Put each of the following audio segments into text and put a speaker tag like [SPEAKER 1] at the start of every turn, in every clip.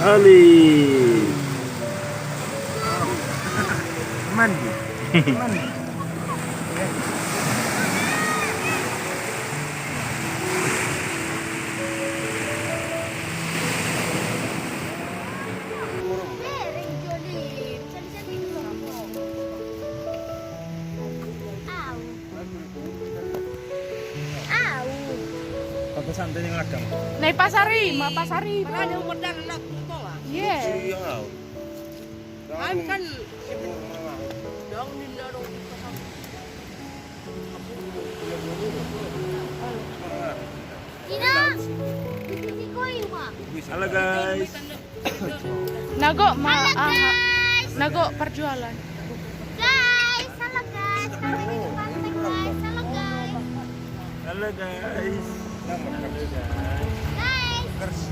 [SPEAKER 1] Ali.
[SPEAKER 2] Mandi. Mandi.
[SPEAKER 1] Apa santai yang ladang?
[SPEAKER 3] Naik Pasari, Ma Pasari.
[SPEAKER 4] Ada umur dan anak itu lah.
[SPEAKER 3] Iya.
[SPEAKER 1] Iya.
[SPEAKER 4] Kan dong ninda dong.
[SPEAKER 1] Halo guys.
[SPEAKER 3] Nago Nago perjualan.
[SPEAKER 5] Guys, halo guys. Kami di pantai guys. Halo guys.
[SPEAKER 1] Halo guys. Halo guys.
[SPEAKER 5] Guys.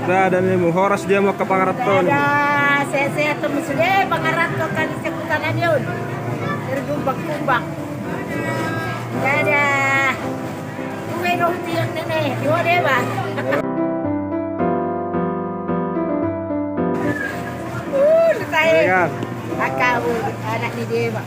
[SPEAKER 1] Nah, dan ini Horas dia mau ke Pangaraton.
[SPEAKER 4] Ada saya tuh muslim pangarat ko kan sekutanan yun. Tergumbang-gumbang. Ada kue roti yang nenek, di ba? Tayo.
[SPEAKER 1] Ayan.
[SPEAKER 4] Akaw, anak ni Deva.